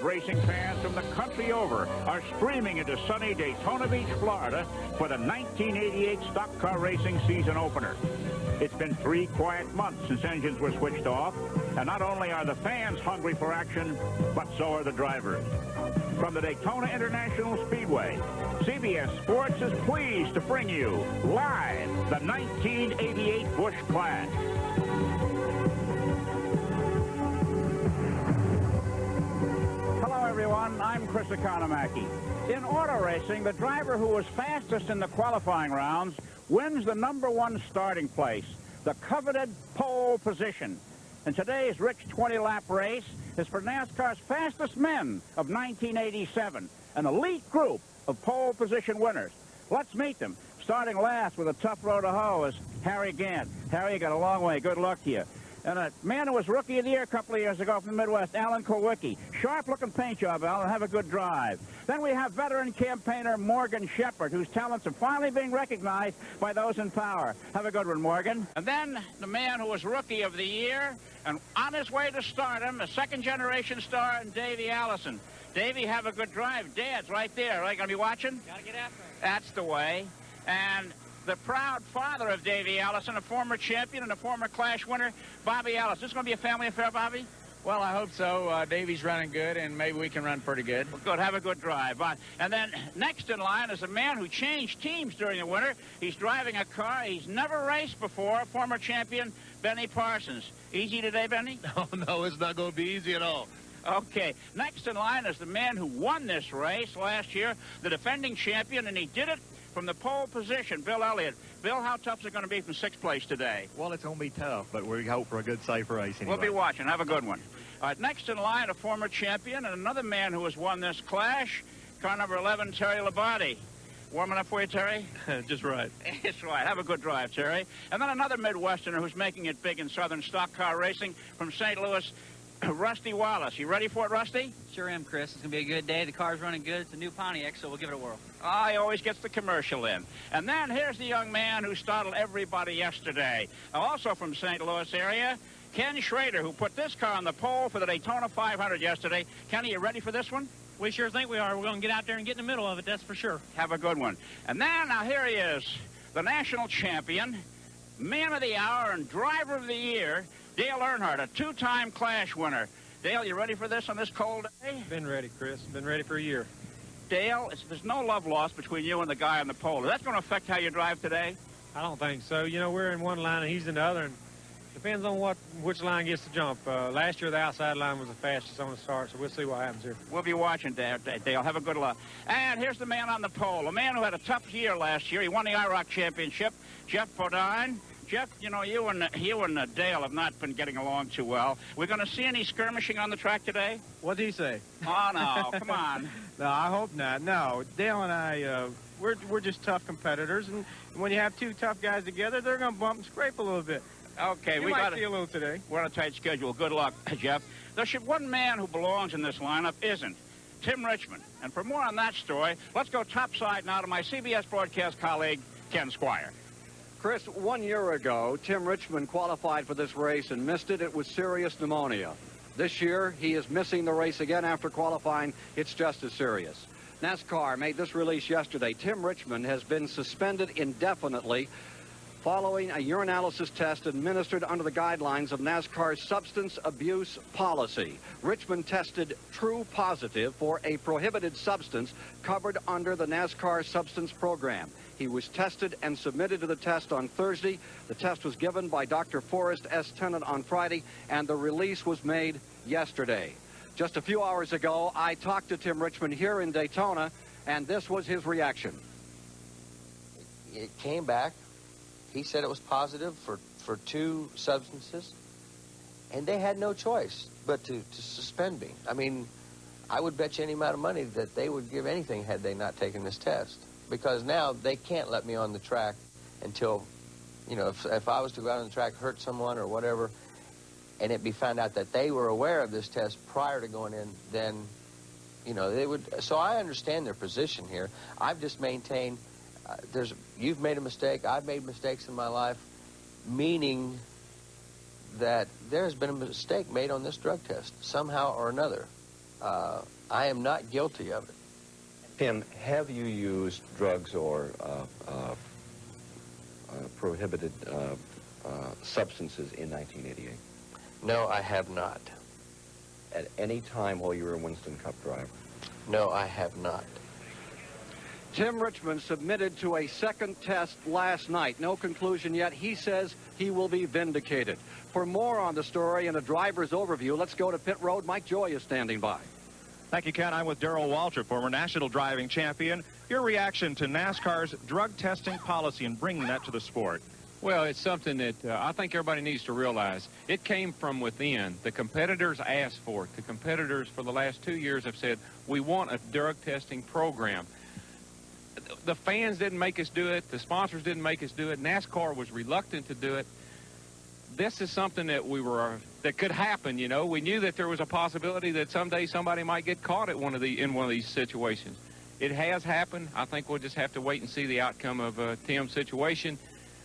racing fans from the country over are streaming into sunny Daytona Beach, Florida for the 1988 stock car racing season opener. It's been 3 quiet months since engines were switched off, and not only are the fans hungry for action, but so are the drivers. From the Daytona International Speedway, CBS Sports is pleased to bring you live the 1988 Busch Clash. Hello, everyone. I'm Chris Economaki. In auto racing, the driver who was fastest in the qualifying rounds wins the #1 starting place, the coveted pole position. And today's rich 20-lap race is for NASCAR's fastest men of 1987, an elite group of pole position winners. Let's meet them. Starting last with a tough row to hoe is Harry Gant. Harry, you got a long way. Good luck to you. And a man who was Rookie of the Year a couple of years ago from the Midwest, Alan Kulwicki. Sharp-looking paint job, Alan. Have a good drive. Then we have veteran campaigner Morgan Shepherd, whose talents are finally being recognized by those in power. Have a good one, Morgan. And then the man who was Rookie of the Year and on his way to stardom, a second-generation star, and Davey Allison. Davey, have a good drive. Dad's right there. Are you going to be watching? Got to get after him. That's the way. And the proud father of Davey Allison, a former champion and a former Clash winner, Bobby Allison. This is going to be a family affair, Bobby? Well, I hope so. Davey's running good, and maybe we can run pretty good. Well, good. Have a good drive. And then next in line is a man who changed teams during the winter. He's driving a car he's never raced before, former champion Benny Parsons. Easy today, Benny? No, it's not going to be easy at all. Okay. Next in line is the man who won this race last year, the defending champion, and he did it from the pole position, Bill Elliott. Bill, how tough is it going to be from 6th place today? Well, it's going to be tough, but we hope for a good, safe race anyway. We'll be watching. Have a good one. All right, next in line, a former champion and another man who has won this Clash, car number 11, Terry Labonte. Warm enough for you, Terry? Just right. It's right. Have a good drive, Terry. And then another Midwesterner who's making it big in Southern stock car racing from St. Louis, Rusty Wallace. You ready for it, Rusty? Sure am, Chris. It's going to be a good day. The car's running good. It's a new Pontiac, so we'll give it a whirl. He always gets the commercial in. And then here's the young man who startled everybody yesterday. Also from St. Louis area, Ken Schrader, who put this car on the pole for the Daytona 500 yesterday. Kenny, you ready for this one? We sure think we are. We're going to get out there and get in the middle of it, that's for sure. Have a good one. And then, now here he is, the national champion, man of the hour, and driver of the year, Dale Earnhardt, a 2-time Clash winner. Dale, you ready for this on this cold day? Been ready, Chris. Been ready for a year. Dale, there's no love lost between you and the guy on the pole. Is that going to affect how you drive today? I don't think so. You know, we're in one line and he's in the other, and depends on which line gets the jump. Last year, the outside line was the fastest on the start, so we'll see what happens here. We'll be watching, Dale. Have a good luck. And here's the man on the pole, a man who had a tough year last year. He won the IROC championship, Jeff Bodine. Jeff, you know, you and Dale have not been getting along too well. We're going to see any skirmishing on the track today? What did he say? Oh, no, come on. No, I hope not. No, Dale and I, we're just tough competitors, and when you have 2 tough guys together, they're going to bump and scrape a little bit. Okay, we might see a little today. We're on a tight schedule. Good luck, Jeff. There's one man who belongs in this lineup isn't. Tim Richmond. And for more on that story, let's go topside now to my CBS broadcast colleague, Ken Squire. Chris, 1 year ago, Tim Richmond qualified for this race and missed it. It was serious pneumonia. This year, he is missing the race again after qualifying. It's just as serious. NASCAR made this release yesterday. Tim Richmond has been suspended indefinitely following a urinalysis test administered under the guidelines of NASCAR's substance abuse policy. Richmond tested true positive for a prohibited substance covered under the NASCAR substance program. He was tested and submitted to the test on Thursday. The test was given by Dr. Forrest S. Tennant on Friday, and the release was made yesterday. Just a few hours ago, I talked to Tim Richmond here in Daytona, and this was his reaction. It came back. He said it was positive for 2 substances, and they had no choice but to suspend me. I mean, I would bet you any amount of money that they would give anything had they not taken this test, because now they can't let me on the track until, you know, if I was to go out on the track, hurt someone or whatever, and it be found out that they were aware of this test prior to going in, then, you know, they would. So I understand their position here. I've just maintained you've made a mistake, I've made mistakes in my life, meaning that there has been a mistake made on this drug test somehow or another. I am not guilty of it. Tim, have you used drugs or prohibited substances in 1988? No, I have not. At any time while you were a Winston Cup driver? No, I have not. Tim Richmond submitted to a second test last night. No conclusion yet. He says he will be vindicated. For more on the story and a driver's overview, let's go to pit road. Mike Joy is standing by. Thank you, Ken. I'm with Darrell Waltrip, former national driving champion. Your reaction to NASCAR's drug testing policy and bringing that to the sport? Well, it's something that I think everybody needs to realize. It came from within. The competitors asked for it. The competitors for the last 2 years have said, we want a drug testing program. The fans didn't make us do it. The sponsors didn't make us do it. NASCAR was reluctant to do it. This is something that that could happen, you know. We knew that there was a possibility that someday somebody might get caught at in one of these situations. It has happened. I think we'll just have to wait and see the outcome of Tim's situation.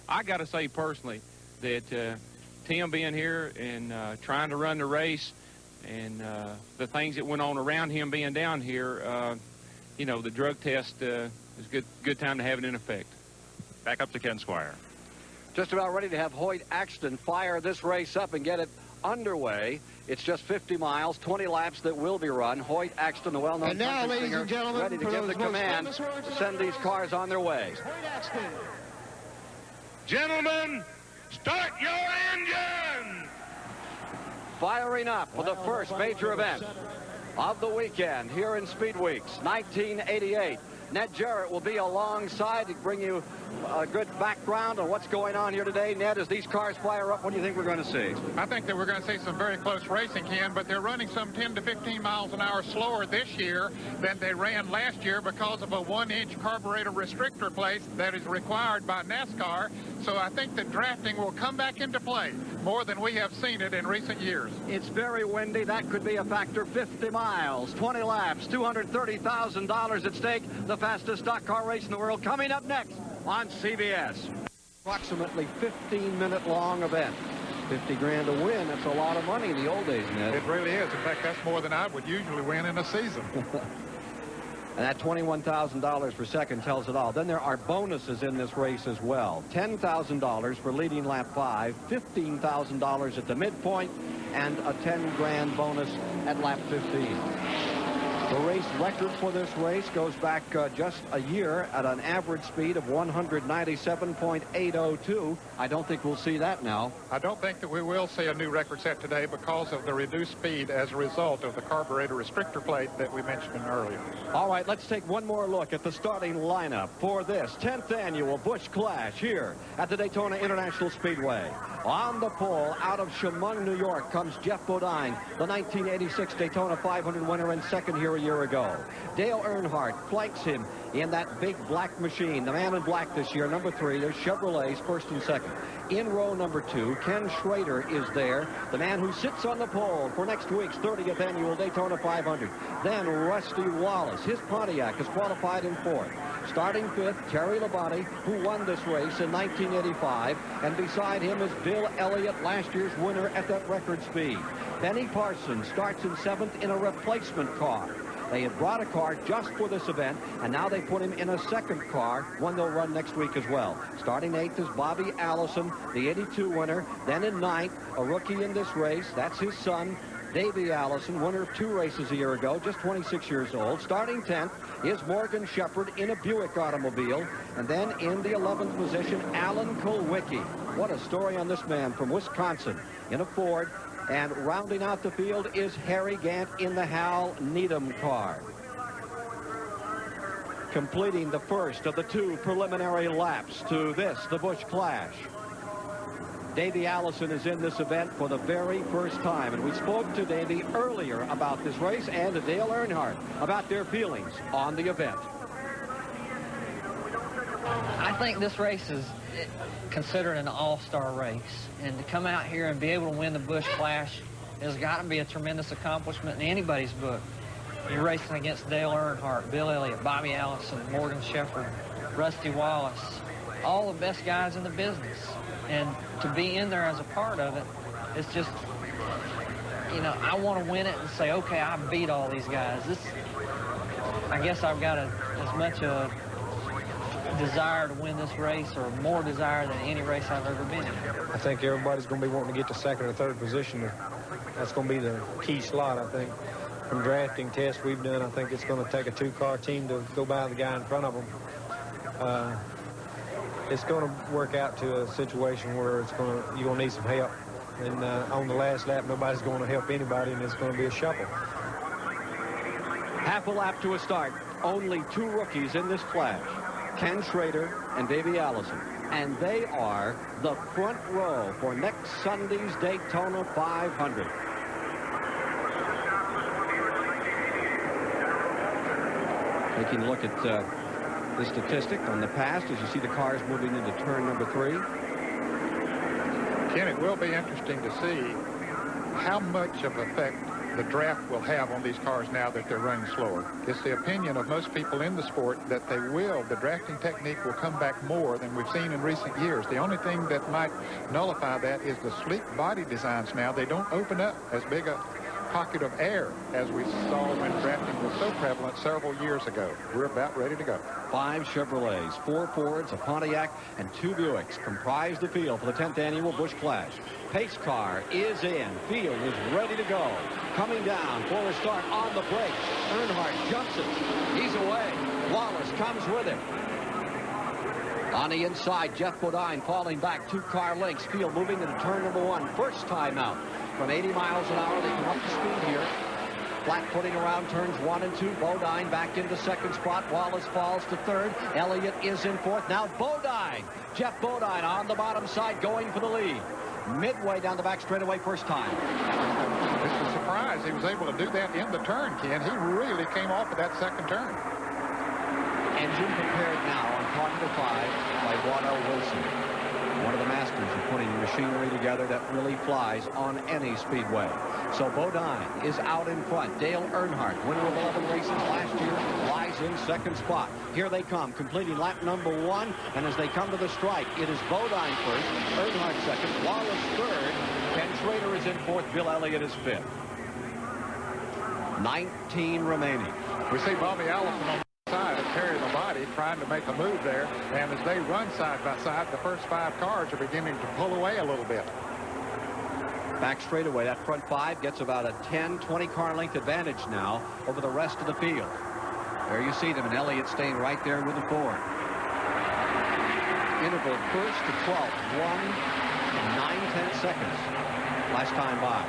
I got to say personally that Tim being here and trying to run the race and the things that went on around him being down here, you know, the drug test is a good time to have it in effect. Back up to Ken Squire. Just about ready to have Hoyt Axton fire this race up and get it underway. It's just 50 miles, 20 laps that will be run. Hoyt Axton, the well-known And now, country ladies singer, and gentlemen, ready to for give the those most command famous words to of send these cars on their way. Hoyt Axton. Gentlemen, start your engine! Firing up for the first major event of the weekend here in Speed Weeks, 1988. Ned Jarrett will be alongside to bring you a good background on what's going on here today. Ned, as these cars fire up, what do you think we're going to see? I think that we're going to see some very close racing, Ken, but they're running some 10 to 15 miles an hour slower this year than they ran last year because of a 1-inch carburetor restrictor plate that is required by NASCAR. So I think that drafting will come back into play more than we have seen it in recent years. It's very windy. That could be a factor. 50 miles, 20 laps, $230,000 at stake. The fastest stock car race in the world coming up next on CBS. Approximately 15-minute long event. 50 grand to win. That's a lot of money in the old days, Ned. It really is. In fact, that's more than I would usually win in a season. And that $21,000 per second tells it all. Then there are bonuses in this race as well. $10,000 for leading lap 5, $15,000 at the midpoint, and a 10 grand bonus at lap 15. The race record for this race goes back just a year at an average speed of 197.802. I don't think we'll see that now. I don't think that we will see a new record set today because of the reduced speed as a result of the carburetor restrictor plate that we mentioned earlier. All right, let's take one more look at the starting lineup for this 10th annual Busch Clash here at the Daytona International Speedway. On the pole, out of Chemung, New York, comes Jeff Bodine, the 1986 Daytona 500 winner and second here a year ago. Dale Earnhardt flanks him in that big black machine. The man in black this year, number 3. There's Chevrolets, first and second. In row number 2, Ken Schrader is there, the man who sits on the pole for next week's 30th annual Daytona 500. Then Rusty Wallace, his Pontiac, is qualified in 4th. Starting 5th, Terry Labonte, who won this race in 1985, and beside him is Bill Elliott, last year's winner at that record speed. Benny Parsons starts in 7th in a replacement car. They had brought a car just for this event, and now they put him in a second car, one they'll run next week as well. Starting 8th is Bobby Allison, the 82 winner. Then in 9th, a rookie in this race, that's his son, Davey Allison, winner of 2 races a year ago, just 26 years old. Starting 10th is Morgan Shepherd in a Buick automobile. And then in the 11th position, Alan Kulwicki. What a story on this man from Wisconsin in a Ford. And rounding out the field is Harry Gant in the Hal Needham car. Completing the first of the 2 preliminary laps to this, the Busch Clash. Davey Allison is in this event for the very first time, and we spoke to Davey earlier about this race and to Dale Earnhardt about their feelings on the event. I think this race is considered an all-star race, and to come out here and be able to win the Busch Clash has got to be a tremendous accomplishment in anybody's book. You're racing against Dale Earnhardt, Bill Elliott, Bobby Allison, Morgan Shepherd, Rusty Wallace, all the best guys in the business. And to be in there as a part of it, it's just you know, I want to win it and say, okay, I beat all these guys. I guess I've got as much a desire to win this race, or more desire than any race I've ever been in. I think everybody's going to be wanting to get to second or third position. That's going to be the key slot, I think. From drafting tests we've done, I think it's going to take a two-car team to go by the guy in front of them. It's going to work out to a situation where you're going to need some help. And on the last lap, nobody's going to help anybody, and it's going to be a shuffle. Half a lap to a start. Only two rookies in this clash, Ken Schrader and Davey Allison. And they are the front row for next Sunday's Daytona 500. Taking a look at the statistic on the past as you see the cars moving into turn number 3. Ken, it will be interesting to see how much of effect the draft will have on these cars now that they're running slower. It's the opinion of most people in the sport that the drafting technique will come back more than we've seen in recent years. The only thing that might nullify that is the sleek body designs now. They don't open up as big a pocket of air as we saw when drafting was so prevalent several years ago. We're about ready to go. 5 Chevrolets, 4 Fords, a Pontiac, and 2 Buicks comprise the field for the 10th annual Busch Clash. Pace car is in. Field is ready to go. Coming down for a start on the brakes. Earnhardt jumps it. He's away. Wallace comes with him. On the inside, Jeff Bodine falling back 2 car lengths. Field moving into turn number 1. First time out. From 80 miles an hour, they come up to speed here. Flat footing around turns 1 and 2. Bodine back into second spot. Wallace falls to third. Elliott is in fourth. Now Bodine. Jeff Bodine on the bottom side going for the lead. Midway down the back straightaway first time. It's a surprise he was able to do that in the turn, Ken. He really came off of that second turn. Engine prepared now on car number 5 by Waddell Wilson. One of the masters of putting machinery together that really flies on any speedway. So Bodine is out in front. Dale Earnhardt, winner of 11 races last year, lies in second spot. Here they come, completing lap number 1. And as they come to the strike, it is Bodine first, Earnhardt second, Wallace third. Ken Schrader is in fourth. Bill Elliott is fifth. 19 remaining. We see Bobby Allison on the side of Terry Labonte trying to make a move there. And as they run side by side, the first 5 cars are beginning to pull away a little bit. Back straightaway, that front 5 gets about a 10-20 car length advantage now over the rest of the field. There you see them, and Elliott staying right there with the Ford. Interval first to 12th, 1 9/10 seconds last time by.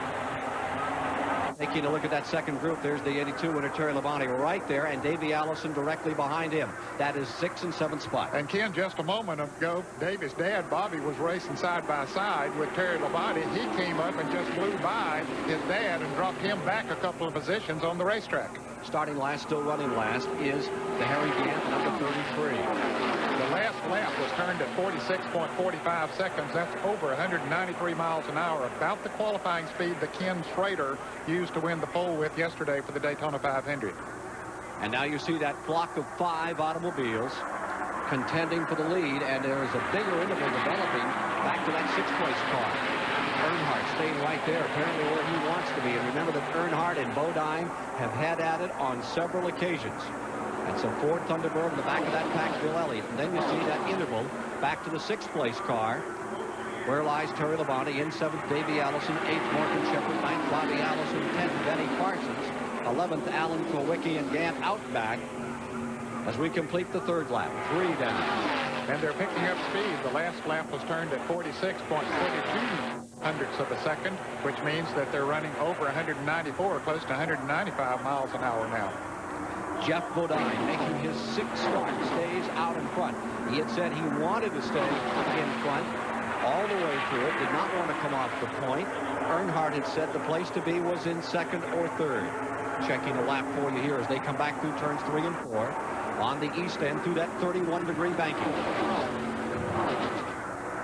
Taking a look at that second group, there's the 82 winner Terry Labonte right there, and Davey Allison directly behind him. That is 6th and 7th spot. And Ken, just a moment ago, Davy's dad, Bobby, was racing side by side with Terry Labonte. He came up and just flew by his dad and dropped him back a couple of positions on the racetrack. Starting last, still running last, is the Harry Gant, number 33. The last lap was turned at 46.45 seconds. That's over 193 miles an hour, about the qualifying speed that Ken Schrader used to win the pole with yesterday for the Daytona 500. And now you see that flock of 5 automobiles contending for the lead, and there is a bigger interval developing back to that 6th place car. Earnhardt staying right there, apparently where he wants to be. And remember that Earnhardt and Bodine have had at it on several occasions. And so Ford Thunderbird in the back of that pack, Bill Elliott. And then you see that interval back to the 6th place car, where lies Terry Labonte. In 7th, Davey Allison. 8th, Morgan Shepherd. 9th, Bobby Allison. 10th, Benny Parsons. 11th, Alan Kulwicki and Gant out back as we complete the 3rd lap. 3 down. And they're picking up speed. The last lap was turned at 46.22 hundredths of a second, which means that they're running over 194, close to 195 miles an hour now. Jeff Bodine, making his 6th start, stays out in front. He had said he wanted to stay in front all the way through it, did not want to come off the point. Earnhardt had said the place to be was in 2nd or 3rd. Checking a lap for you here as they come back through turns 3 and 4 on the east end through that 31-degree banking.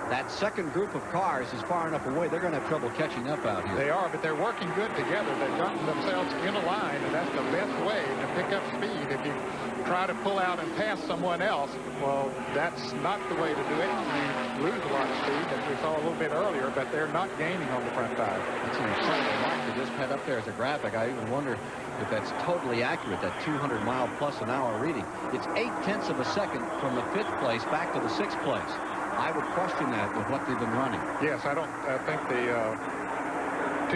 That second group of cars is far enough away, they're going to have trouble catching up out here. They are, but they're working good together. They've gotten themselves in a line, and that's the best way to pick up speed if you try to pull out and pass someone else, well, that's not the way to do it. You lose a lot of speed, as we saw a little bit earlier, but they're not gaining on the front tire. That's an incredible mark they just had up there as a graphic. I even wonder if that's totally accurate, that 200 mile plus an hour reading. It's 0.8 of a second from the 5th place back to the 6th place. I would question that with what they've been running. Yes, I think the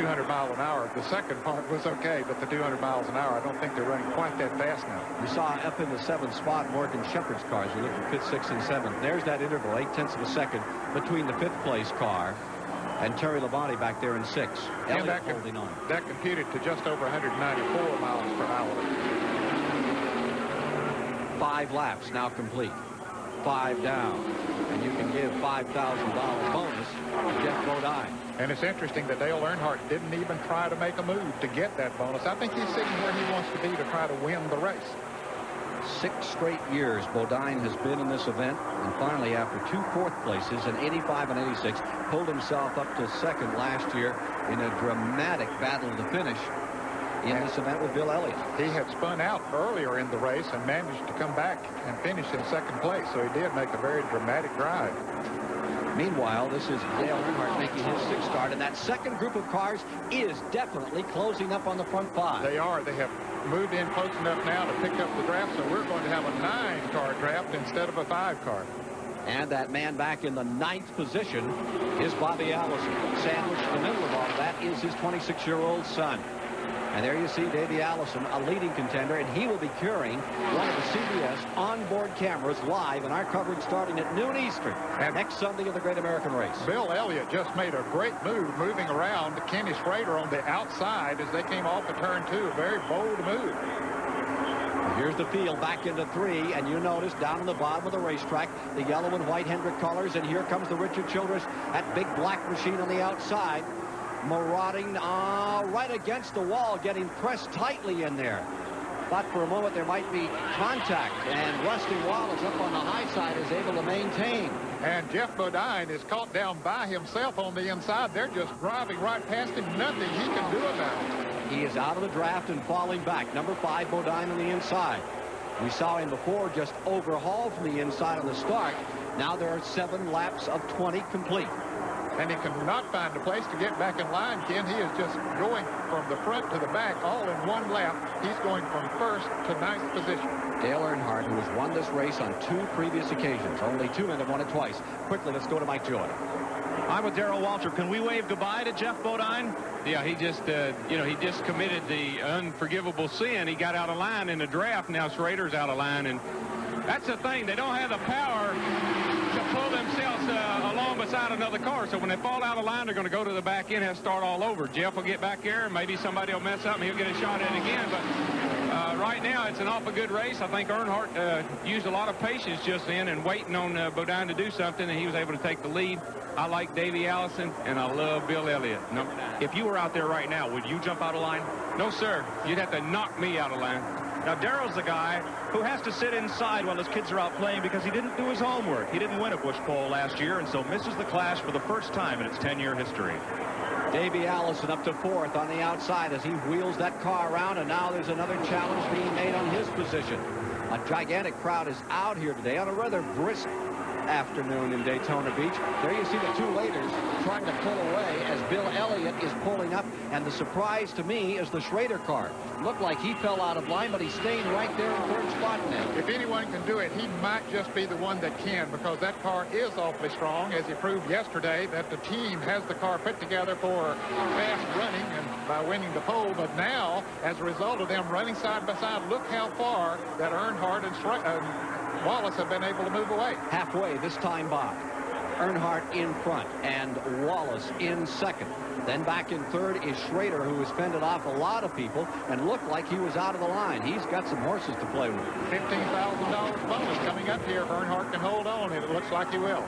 200 mile an hour, the second part was okay, but the 200 miles an hour, I don't think they're running quite that fast now. We saw up in the 7th spot Morgan Shepherd's cars. We looked at 5th, 6th, and 7th. There's that interval, 0.8 of a second between the 5th place car and Terry Labonte back there in 6th. And Elliott holding on. That computed to just over 194 miles per hour. 5 laps now complete. 5 down. And you can give $5,000 bonus to Jeff Bodine. And it's interesting that Dale Earnhardt didn't even try to make a move to get that bonus. I think he's sitting where he wants to be to try to win the race. 6 straight years Bodine has been in this event, and finally after 2 4th places in 85 and 86 pulled himself up to 2nd last year in a dramatic battle to finish in this event with Bill Elliott. He had spun out earlier in the race and managed to come back and finish in 2nd place, so he did make a very dramatic drive. Meanwhile, this is Dale Earnhardt making his 6th start, and that second group of cars is definitely closing up on the front 5. They are. They have moved in close enough now to pick up the draft, so we're going to have a 9-car draft instead of a 5-car. And that man back in the 9th position is Bobby Allison. Sandwiched in the middle of all of that is his 26-year-old son. And there you see Davey Allison, a leading contender, and he will be carrying one of the CBS onboard cameras live in our coverage starting at noon Eastern next Sunday of the Great American Race. Bill Elliott just made a great move moving around Kenny Schrader on the outside as they came off of turn 2. A very bold move. Here's the field back into 3, and you notice down on the bottom of the racetrack the yellow and white Hendrick colors, and here comes the Richard Childress, that big black machine on the outside. Marauding right against the wall, getting pressed tightly in there. Thought for a moment there might be contact, and Rusty Wallace up on the high side is able to maintain. And Jeff Bodine is caught down by himself on the inside. They're just driving right past him. Nothing he can do about it. He is out of the draft and falling back. Number 5, Bodine on the inside. We saw him before just overhaul from the inside on the start. Now there are 7 laps of 20 complete. And he cannot find a place to get back in line, Ken. He is just going from the front to the back all in one lap. He's going from 1st to 9th position. Dale Earnhardt, who has won this race on 2 previous occasions. Only 2 men have won it twice. Quickly, let's go to Mike Joy. I'm with Darrell Waltrip. Can we wave goodbye to Jeff Bodine? Yeah, he just, he just committed the unforgivable sin. He got out of line in the draft. Now Schrader's out of line, and that's the thing. They don't have the power to pull themselves along beside another car. So when they fall out of line, they're going to go to the back end and start all over. Jeff will get back there, and maybe somebody will mess up, and he'll get a shot at it again. But right now, it's an awful good race. I think Earnhardt used a lot of patience just then and waiting on Bodine to do something, and he was able to take the lead. I like Davey Allison, and I love Bill Elliott, number 9. If you were out there right now, would you jump out of line? No, sir. You'd have to knock me out of line. Now, Darrell's the guy who has to sit inside while his kids are out playing because he didn't do his homework. He didn't win a Busch pole last year, and so misses the Clash for the first time in its 10-year history. Davey Allison up to 4th on the outside as he wheels that car around, and now there's another challenge being made on his position. A gigantic crowd is out here today on a rather brisk afternoon in Daytona Beach. There you see the 2 leaders trying to pull away as Bill Elliott is pulling up, and the surprise to me is the Schrader car. Looked like he fell out of line, but he's staying right there in 3rd spot now. If anyone can do it, he might just be the one that can, because that car is awfully strong, as he proved yesterday that the team has the car put together for fast running and by winning the pole. But now, as a result of them running side by side, look how far that Earnhardt and Wallace have been able to move away. Halfway this time by. Earnhardt in front and Wallace in 2nd. Then back in 3rd is Schrader, who has fended off a lot of people and looked like he was out of the line. He's got some horses to play with. $15,000 bonus coming up here if Earnhardt can hold on, and it looks like he will.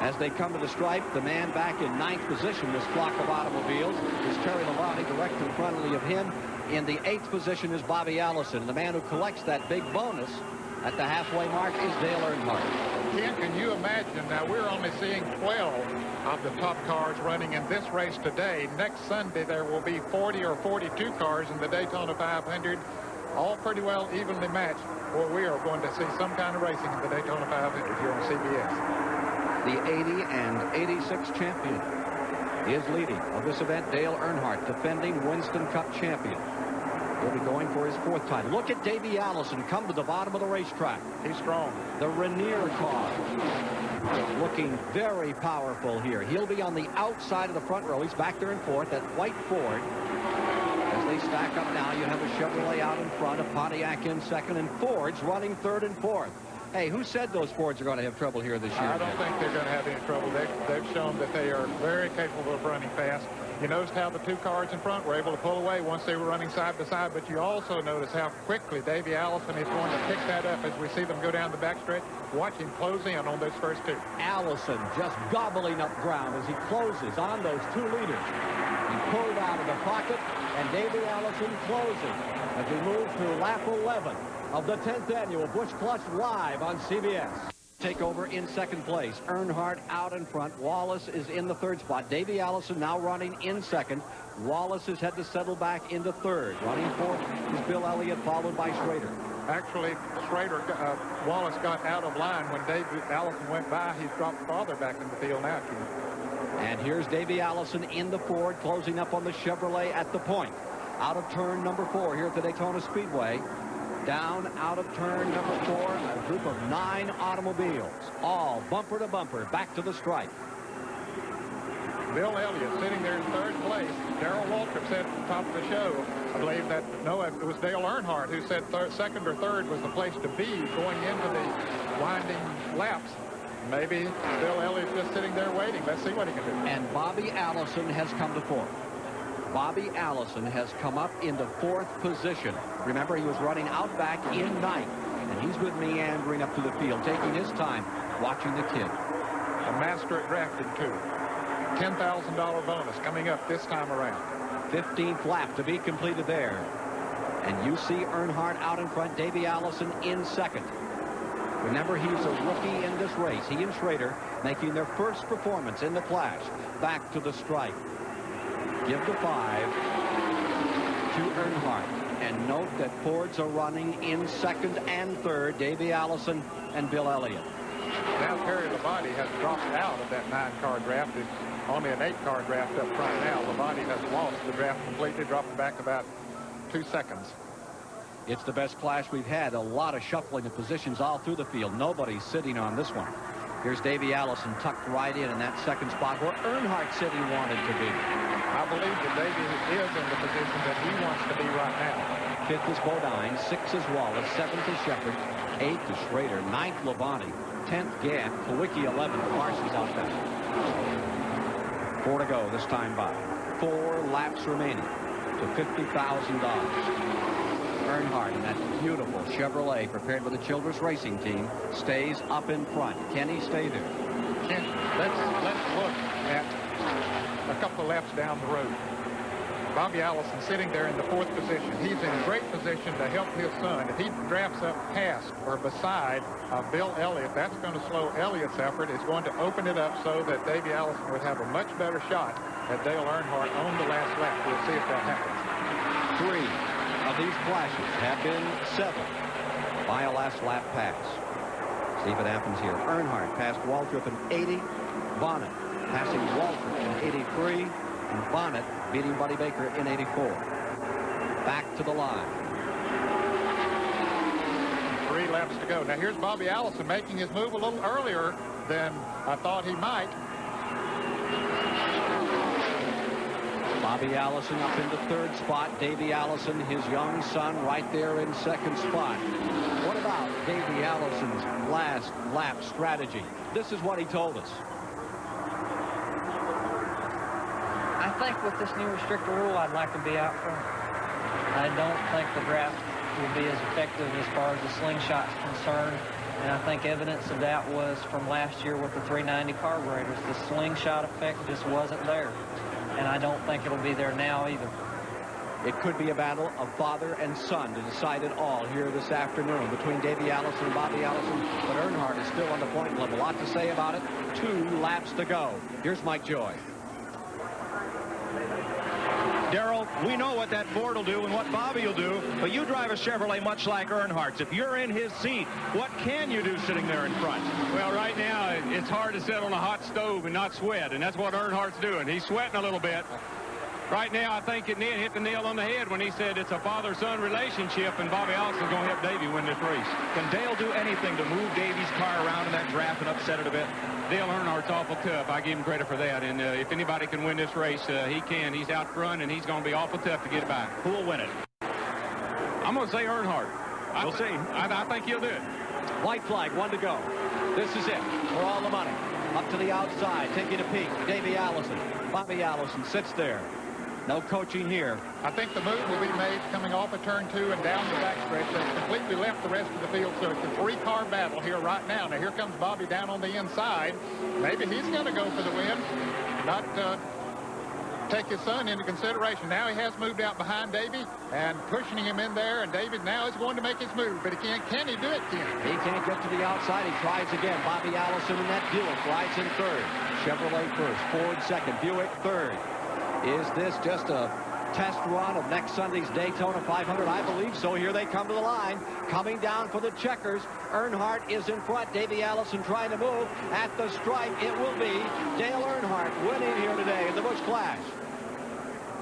As they come to the stripe, the man back in 9th position, this flock of automobiles, is Terry Labonte, direct in front of him. In the 8th position is Bobby Allison. The man who collects that big bonus at the halfway mark is Dale Earnhardt. Ken, can you imagine? Now, we're only seeing 12 of the top cars running in this race today. Next Sunday, there will be 40 or 42 cars in the Daytona 500. all pretty well evenly matched, or we are going to see some kind of racing in the Daytona 500 here on CBS. The 80 and 86 champion is leading of this event. Dale Earnhardt, defending Winston Cup champion. He'll be going for his 4th time. Look at Davey Allison come to the bottom of the racetrack. He's strong. The Rainier car looking very powerful here. He'll be on the outside of the front row. He's back there in 4th, that white Ford. As they stack up now, you have a Chevrolet out in front, a Pontiac in 2nd, and Ford's running 3rd and 4th. Hey, who said those Fords are going to have trouble here this year? I don't think they're going to have any trouble. They've shown that they are very capable of running fast. You noticed how the 2 cars in front were able to pull away once they were running side by side, but you also notice how quickly Davey Allison is going to pick that up as we see them go down the backstretch. Watch him close in on those first 2. Allison just gobbling up ground as he closes on those 2 leaders. He pulled out of the pocket, and Davey Allison closing as we move to lap 11 of the 10th annual Busch Clash live on CBS. Take over in 2nd place. Earnhardt out in front. Wallace is in the 3rd spot. Davey Allison now running in 2nd. Wallace has had to settle back into 3rd. Running 4th is Bill Elliott, followed by Schrader. Actually, Wallace got out of line when Davey Allison went by. He's dropped farther back in the field now, Ken. And here's Davey Allison in the Ford, closing up on the Chevrolet at the point. Out of turn number 4 here at the Daytona Speedway. Down out of turn number 4, a group of 9 automobiles, all bumper to bumper, back to the stripe. Bill Elliott sitting there in 3rd place. Darrell Waltrip said at the top of the show, I believe that, no, it was Dale Earnhardt who said 2nd or 3rd was the place to be going into the winding laps. Maybe Bill Elliott's just sitting there waiting. Let's see what he can do. And Bobby Allison has come to 4th. Bobby Allison has come up into 4th position. Remember, he was running out back in 9th, and he's been meandering up to the field, taking his time, watching the kid. A master at drafting, too. $10,000 bonus coming up this time around. 15th lap to be completed there. And you see Earnhardt out in front, Davey Allison in 2nd. Remember, he's a rookie in this race. He and Schrader making their first performance in the Clash. Back to the stripe. Give the 5 to Earnhardt. And note that Fords are running in 2nd and 3rd, Davey Allison and Bill Elliott. Now Terry Labonte has dropped out of that 9-car draft. It's only an 8-car draft up front now. Labonte has lost the draft completely, dropped back about 2 seconds. It's the best Clash we've had. A lot of shuffling of positions all through the field. Nobody's sitting on this one. Here's Davey Allison tucked right in that 2nd spot where Earnhardt said he wanted to be. I believe that Davey is in the position that he wants to be right now. 5th is Bodine, 6th is Wallace, 7th is Shepard, 8th is Schrader, 9th Labonte, 10th Gant, Kowicki 11th, Parsons out back. 4 to go this time by. 4 laps remaining to $50,000. Earnhardt in that beautiful Chevrolet prepared by the Childress Racing Team stays up in front. Can he stay there? Ken, let's look at a couple of laps down the road. Bobby Allison sitting there in the 4th position. He's in great position to help his son. If he drafts up past or beside Bill Elliott, that's going to slow Elliott's effort. It's going to open it up so that Davey Allison would have a much better shot at Dale Earnhardt on the last lap. We'll see if that happens. 3 of these flashes have been settled by a last lap pass. See if it happens here. Earnhardt passed Waltrip in 80. Bonnet passing Waltrip in 83. And Bonnet beating Buddy Baker in 84. Back to the line. 3 laps to go. Now here's Bobby Allison making his move a little earlier than I thought he might. Bobby Allison up into 3rd spot. Davey Allison, his young son, right there in 2nd spot. What about Davey Allison's last lap strategy? This is what he told us. I think with this new restrictor rule, I'd like to be out front. I don't think the draft will be as effective as far as the slingshot is concerned. And I think evidence of that was from last year with the 390 carburetors. The slingshot effect just wasn't there. And I don't think it'll be there now either. It could be a battle of father and son to decide it all here this afternoon between Davey Allison and Bobby Allison. But Earnhardt is still on the point level. A lot to say about it. 2 laps to go. Here's Mike Joy. Darrell, we know what that Ford will do and what Bobby will do, but you drive a Chevrolet much like Earnhardt's. If you're in his seat, what can you do sitting there in front? Well, right now, it's hard to sit on a hot stove and not sweat, and that's what Earnhardt's doing. He's sweating a little bit. Right now, I think it hit the nail on the head when he said it's a father-son relationship, and Bobby Allison's going to help Davey win this race. Can Dale do anything to move Davey's car around in that draft and upset it a bit? Dale Earnhardt's awful tough. I give him credit for that, and if anybody can win this race, he can. He's out front, and he's going to be awful tough to get by. Who will win it? I'm going to say Earnhardt. We'll see. I think he'll do it. White flag, 1 to go. This is it for all the money. Up to the outside, taking a peek. Davey Allison. Bobby Allison sits there. No coaching here. I think the move will be made coming off of turn 2 and down the backstretch. They've completely left the rest of the field, so it's a 3-car battle here right now. Now, here comes Bobby down on the inside. Maybe he's going to go for the win, not take his son into consideration. Now he has moved out behind Davey and pushing him in there, and David now is going to make his move, but he can't. Can he do it, Ken? He can't get to the outside. He tries again. Bobby Allison in that Buick rides in third. Chevrolet first, Ford second, Buick third. Is this just a test run of next Sunday's Daytona 500? I believe so. Here they come to the line. Coming down for the checkers. Earnhardt is in front. Davey Allison trying to move. At the stripe, it will be Dale Earnhardt winning here today in the Busch Clash.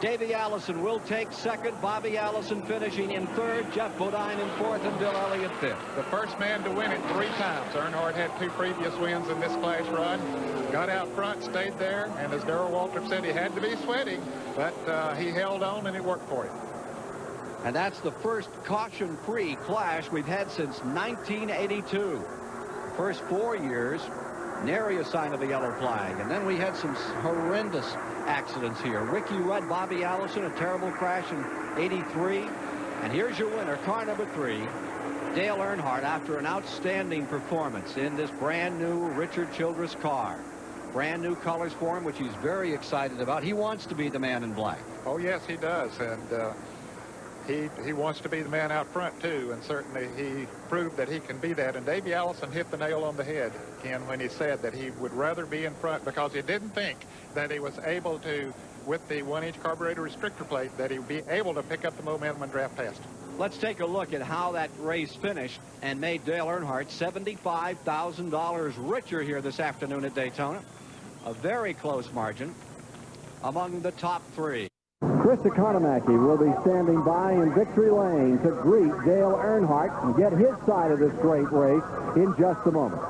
Davey Allison will take second. Bobby Allison finishing in third. Jeff Bodine in fourth, and Bill Elliott fifth. The first man to win it 3 times. Earnhardt had 2 previous wins in this Clash run. Got out front, stayed there, and as Darrell Waltrip said, he had to be sweating, but he held on and it worked for him. And that's the first caution-free Clash we've had since 1982. First 4 years, nary a sign of a yellow flag. And then we had some horrendous accidents here. Ricky Rudd, Bobby Allison, a terrible crash in '83. And here's your winner, car number 3, Dale Earnhardt, after an outstanding performance in this brand new Richard Childress car. Brand new colors for him, which he's very excited about. He wants to be the man in black. Oh, yes, he does. And he wants to be the man out front, too. And certainly he proved that he can be that. And Davey Allison hit the nail on the head, Ken, when he said that he would rather be in front because he didn't think that he was able to, with the 1-inch carburetor restrictor plate, that he would be able to pick up the momentum and draft past. Let's take a look at how that race finished and made Dale Earnhardt $75,000 richer here this afternoon at Daytona. A very close margin among the top 3. Chris Economaki will be standing by in victory lane to greet Dale Earnhardt and get his side of this great race in just a moment.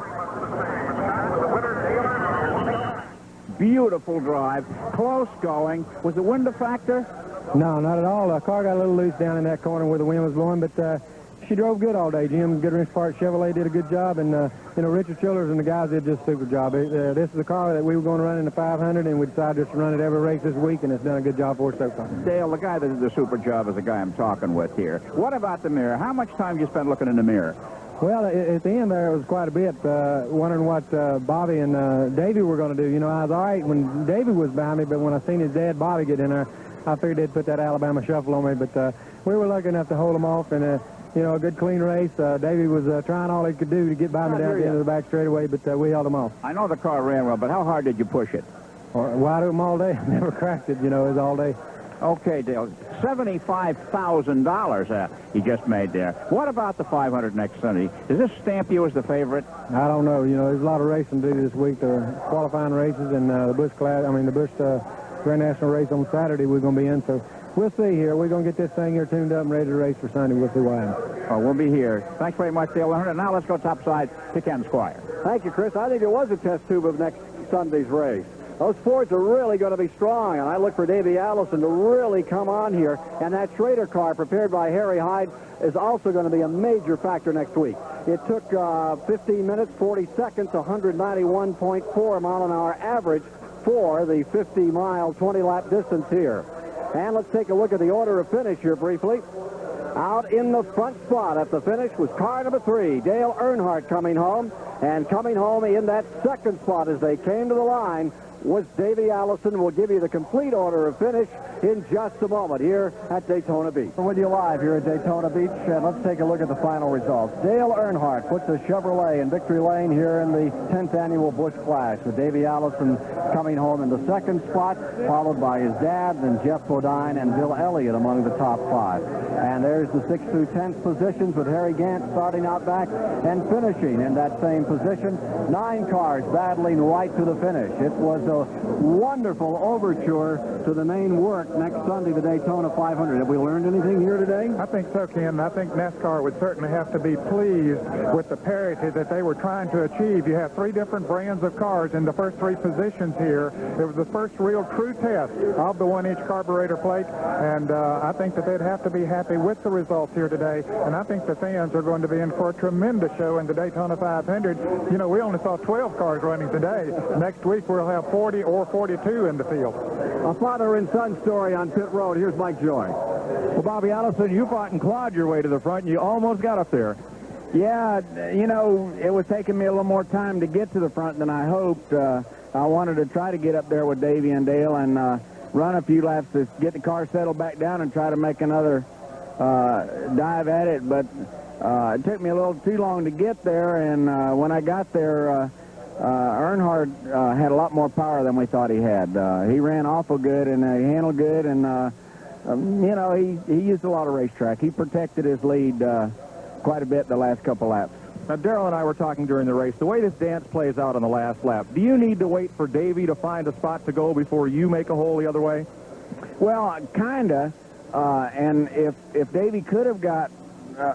Beautiful drive, close going. Was the wind a factor? No, not at all. The car got a little loose down in that corner where the wind was blowing, but she drove good all day. Jim Goodwrench Park Chevrolet did a good job, and you know, Richard Childress and the guys did just a super job. This is a car that we were going to run in the 500, and we decided just to run it every race this week, and it's done a good job for us so far. Dale, the guy that did the super job is the guy I'm talking with here. What about the mirror? How much time do you spend looking in the mirror? Well, at the end there, it was quite a bit, wondering what Bobby and Davey were going to do. You know, I was all right when Davey was behind me, but when I seen his dad, Bobby, get in there, I figured they'd put that Alabama shuffle on me. But we were lucky enough to hold them off, and you know, a good clean race. Davey was trying all he could do to get by me down at the end of the back straightaway, but we held him off. I know the car ran well, but how hard did you push it? Wide open all day. Never cracked it, you know, it was all day. Okay, Dale, $75,000 he just made there. What about the 500 next Sunday? Does this stamp you as the favorite? I don't know. You know, there's a lot of racing to do this week. There are qualifying races, and the Busch Clash, the Busch Grand National race on Saturday we're going to be in. So we'll see here. We're going to get this thing here tuned up and ready to race for Sunday. We'll see what happens. Oh, we'll be here. Thanks very much, Dale Earnhardt. Now let's go topside to Ken Squire. Thank you, Chris. I think it was a test tube of next Sunday's race. Those Fords are really going to be strong, and I look for Davey Allison to really come on here. And that Schrader car prepared by Harry Hyde is also going to be a major factor next week. It took 15 minutes, 40 seconds, 191.4 mile an hour average for the 50-mile, 20-lap distance here. And let's take a look at the order of finish here briefly. Out in the front spot at the finish was car number 3, Dale Earnhardt, coming home. And coming home in that second spot as they came to the line was Davey Allison. We'll give you the complete order of finish in just a moment here at Daytona Beach. We're with you live here at Daytona Beach, and let's take a look at the final results. Dale Earnhardt puts a Chevrolet in victory lane here in the 10th annual Busch Clash, with Davey Allison coming home in the second spot, followed by his dad, then Jeff Bodine and Bill Elliott among the top 5. And there's the 6th through 10th positions, with Harry Gant starting out back and finishing in that same position. 9 cars battling right to the finish. It was a wonderful overture to the main work next Sunday, the Daytona 500. Have we learned anything here today? I think so, Ken. I think NASCAR would certainly have to be pleased with the parity that they were trying to achieve. You have 3 different brands of cars in the first 3 positions here. It was the first real true test of the 1-inch carburetor plate, and I think that they'd have to be happy with the results here today, and I think the fans are going to be in for a tremendous show in the Daytona 500. You know, we only saw 12 cars running today. Next week we'll have 40 or 42 in the field. A father and son story on pit road. Here's Mike Joy. Well, Bobby Allison, you fought and clawed your way to the front, and you almost got up there. Yeah, you know, it was taking me a little more time to get to the front than I hoped. I wanted to try to get up there with Davey and Dale and run a few laps to get the car settled back down and try to make another dive at it, but it took me a little too long to get there, and when I got there, Earnhardt had a lot more power than we thought he had. He ran awful good, and he handled good, and you know, he used a lot of racetrack. He protected his lead quite a bit the last couple laps. Now, Darrell and I were talking during the race. The way this dance plays out on the last lap, do you need to wait for Davey to find a spot to go before you make a hole the other way? Well, kinda. And if Davey could have got,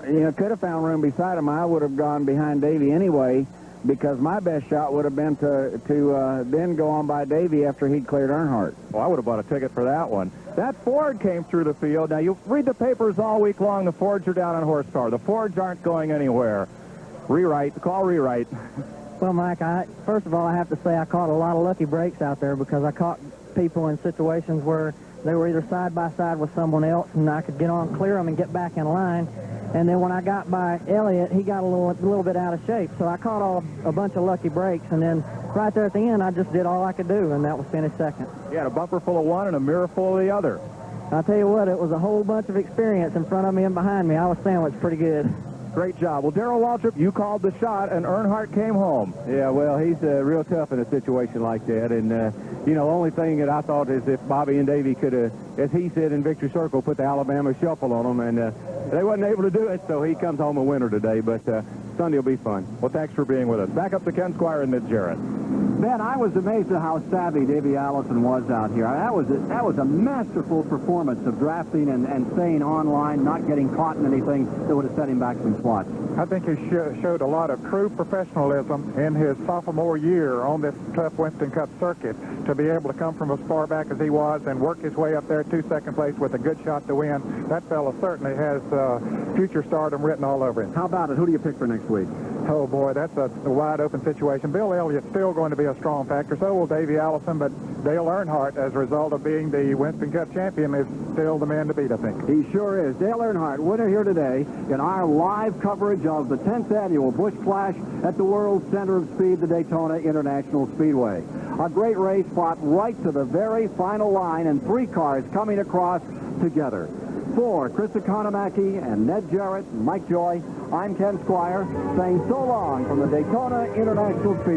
you know, could have found room beside him, I would have gone behind Davey anyway, because my best shot would have been to then go on by Davey after he'd cleared Earnhardt. Well, I would have bought a ticket for that one. That Ford came through the field. Now, you read the papers all week long. The Fords are down on horsepower. The Fords aren't going anywhere. Rewrite. Call rewrite. Well, Mike, first of all, I have to say I caught a lot of lucky breaks out there, because I caught people in situations where they were either side by side with someone else, and I could get on, clear them, and get back in line. And then when I got by Elliott, he got a little bit out of shape. So I caught a bunch of lucky breaks, and then right there at the end, I just did all I could do, and that was finish second. You had a bumper full of one and a mirror full of the other. I'll tell you what, it was a whole bunch of experience in front of me and behind me. I was sandwiched pretty good. Great job. Well, Darrell Waltrip, you called the shot, and Earnhardt came home. Yeah, well, he's real tough in a situation like that. And, you know, the only thing that I thought is if Bobby and Davey could have, as he said in Victory Circle, put the Alabama shuffle on them, and they wasn't able to do it, so he comes home a winner today. But Sunday will be fun. Well, thanks for being with us. Back up to Ken Squire and Mitch Jarrett. Ben, I was amazed at how savvy Davey Allison was out here. That was a masterful performance of drafting and staying online, not getting caught in anything that would have set him back some spots. I think he showed a lot of true professionalism in his sophomore year on this tough Winston Cup circuit, to be able to come from as far back as he was and work his way up there to second place with a good shot to win. That fella certainly has future stardom written all over him. How about it? Who do you pick for next week? Oh, boy, that's a wide open situation. Bill Elliott's still going to be a strong factor. So will Davey Allison, but Dale Earnhardt, as a result of being the Winston Cup champion, is still the man to beat, I think. He sure is. Dale Earnhardt, winner here today in our live coverage of the 10th annual Busch Clash at the World Center of Speed, the Daytona International Speedway. A great race fought right to the very final line, and 3 cars coming across together. For Chris Economaki and Ned Jarrett and Mike Joy, I'm Ken Squire, saying so long from the Daytona International Speedway.